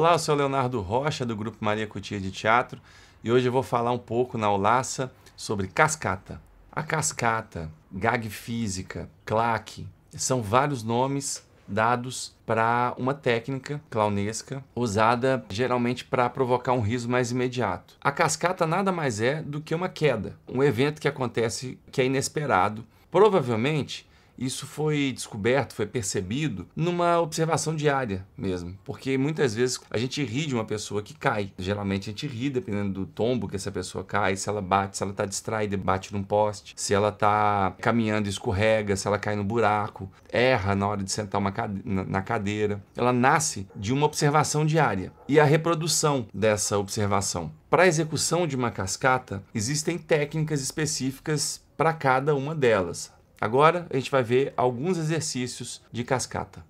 Olá, eu sou o Leonardo Rocha, do Grupo Maria Cutia de Teatro, e hoje eu vou falar um pouco na aulaça sobre cascata. A cascata, gag física, claque, são vários nomes dados para uma técnica clownesca usada geralmente para provocar um riso mais imediato. A cascata nada mais é do que uma queda, um evento que acontece que é inesperado. Provavelmente isso foi descoberto, foi percebido numa observação diária mesmo, porque muitas vezes a gente ri de uma pessoa que cai. Geralmente a gente ri dependendo do tombo que essa pessoa cai, se ela bate, se ela está distraída e bate num poste, se ela está caminhando e escorrega, se ela cai no buraco, erra na hora de sentar na cadeira. Ela nasce de uma observação diária e a reprodução dessa observação. Para a execução de uma cascata, existem técnicas específicas para cada uma delas. Agora a gente vai ver alguns exercícios de cascata.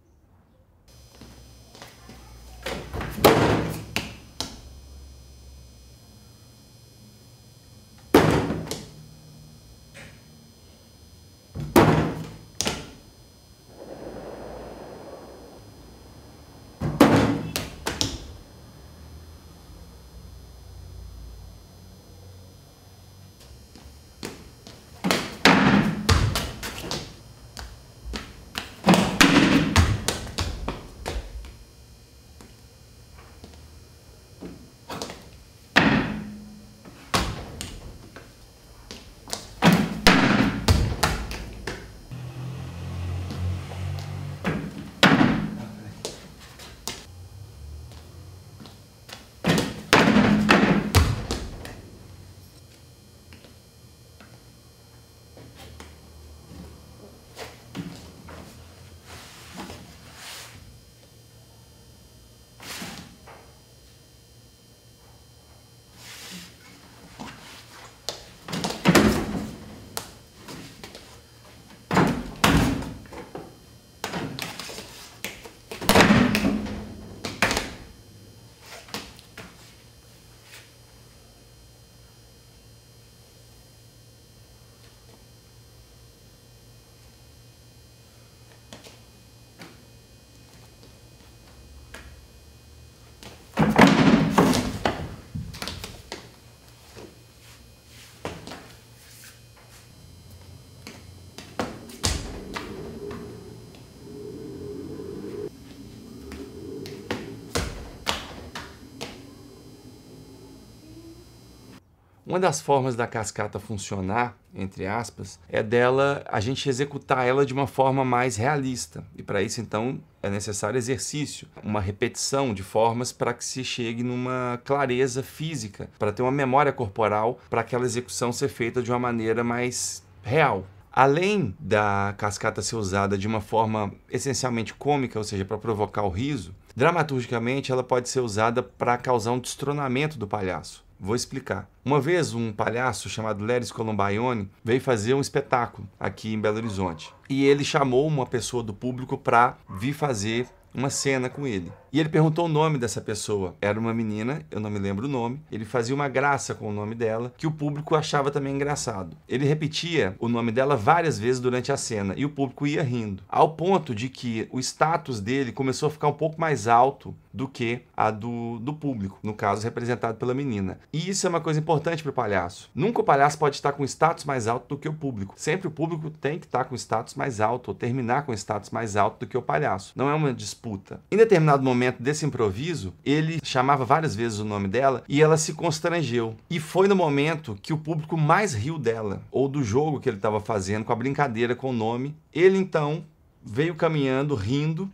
Uma das formas da cascata funcionar, entre aspas, é dela a gente executar ela de uma forma mais realista. E para isso, então, é necessário exercício, uma repetição de formas para que se chegue numa clareza física, para ter uma memória corporal, para aquela execução ser feita de uma maneira mais real. Além da cascata ser usada de uma forma essencialmente cômica, ou seja, para provocar o riso, dramaturgicamente ela pode ser usada para causar um destronamento do palhaço. Vou explicar. Uma vez um palhaço chamado Leris Columbaione veio fazer um espetáculo aqui em Belo Horizonte. E ele chamou uma pessoa do público para vir fazer uma cena com ele. E ele perguntou o nome dessa pessoa. Era uma menina, eu não me lembro o nome. Ele fazia uma graça com o nome dela, que o público achava também engraçado. Ele repetia o nome dela várias vezes durante a cena, e o público ia rindo. Ao ponto de que o status dele começou a ficar um pouco mais alto do que a do público, no caso representado pela menina. E isso é uma coisa importante para o palhaço. Nunca o palhaço pode estar com status mais alto do que o público. Sempre o público tem que estar com status mais alto, ou terminar com status mais alto do que o palhaço. Não é uma disputa. Em determinado momento desse improviso, ele chamava várias vezes o nome dela e ela se constrangeu. E foi no momento que o público mais riu dela, ou do jogo que ele estava fazendo, com a brincadeira com o nome. Ele então veio caminhando, rindo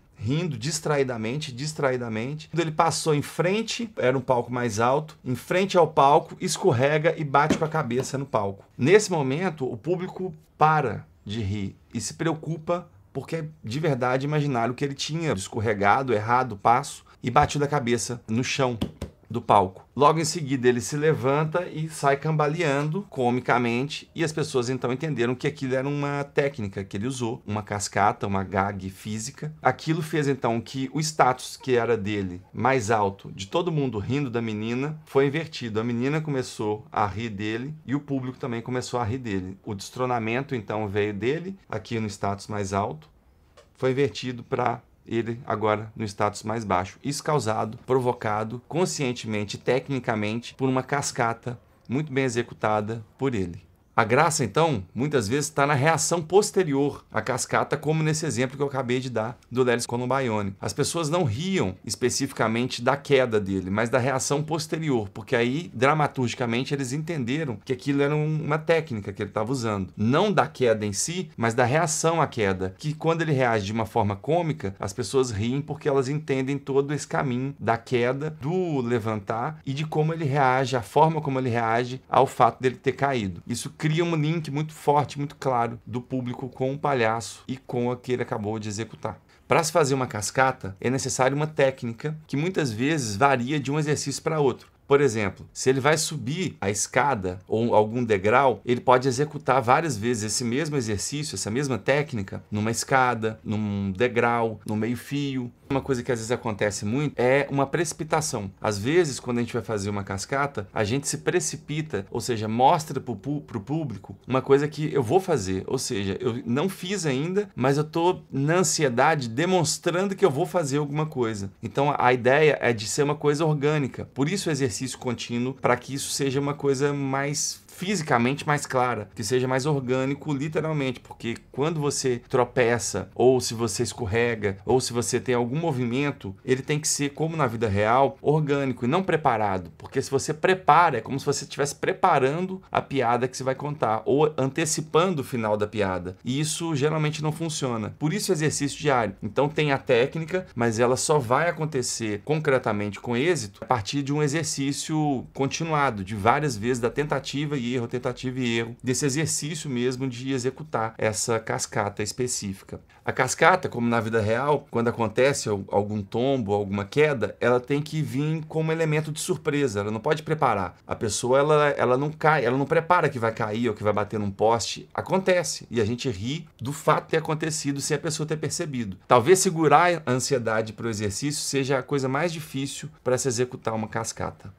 distraidamente. Ele passou em frente, era um palco mais alto, em frente ao palco, escorrega e bate com a cabeça no palco. Nesse momento, o público para de rir e se preocupa porque de verdade imaginaram que ele tinha escorregado, errado o passo e batido da cabeça no chão do palco. Logo em seguida ele se levanta e sai cambaleando comicamente, e as pessoas então entenderam que aquilo era uma técnica que ele usou, uma cascata, uma gag física. Aquilo fez então que o status que era dele mais alto, de todo mundo rindo da menina, foi invertido. A menina começou a rir dele e o público também começou a rir dele. O destronamento então veio dele, aqui no status mais alto, foi invertido para ele agora no status mais baixo. Isso causado, provocado conscientemente, tecnicamente, por uma cascata muito bem executada por ele. A graça, então, muitas vezes está na reação posterior à cascata, como nesse exemplo que eu acabei de dar do Lelis Columbaione. As pessoas não riam especificamente da queda dele, mas da reação posterior, porque aí, dramaturgicamente, eles entenderam que aquilo era uma técnica que ele estava usando. Não da queda em si, mas da reação à queda, que quando ele reage de uma forma cômica, as pessoas riem porque elas entendem todo esse caminho da queda, do levantar e de como ele reage, a forma como ele reage ao fato dele ter caído. Isso cria um link muito forte, muito claro do público com o palhaço e com o que ele acabou de executar. Para se fazer uma cascata, é necessária uma técnica que muitas vezes varia de um exercício para outro. Por exemplo, se ele vai subir a escada ou algum degrau, ele pode executar várias vezes esse mesmo exercício, essa mesma técnica, numa escada, num degrau, no meio-fio. Uma coisa que às vezes acontece muito é uma precipitação. Às vezes, quando a gente vai fazer uma cascata, a gente se precipita, ou seja, mostra para o público uma coisa que eu vou fazer. Ou seja, eu não fiz ainda, mas eu estou na ansiedade demonstrando que eu vou fazer alguma coisa. Então a ideia é de ser uma coisa orgânica. Por isso o exercício contínuo, para que isso seja uma coisa mais fisicamente mais clara, que seja mais orgânico literalmente, porque quando você tropeça, ou se você escorrega, ou se você tem algum movimento, ele tem que ser, como na vida real, orgânico e não preparado, porque se você prepara, é como se você estivesse preparando a piada que você vai contar, ou antecipando o final da piada, e isso geralmente não funciona. Por isso o exercício diário. Então tem a técnica, mas ela só vai acontecer concretamente com êxito a partir de um exercício continuado, de várias vezes, da tentativa e erro, desse exercício mesmo de executar essa cascata específica. A cascata, como na vida real, quando acontece algum tombo, alguma queda, ela tem que vir como elemento de surpresa, ela não pode preparar. A pessoa, ela não cai, ela não prepara que vai cair ou que vai bater num poste. Acontece, e a gente ri do fato de ter acontecido sem a pessoa ter percebido. Talvez segurar a ansiedade para o exercício seja a coisa mais difícil para se executar uma cascata.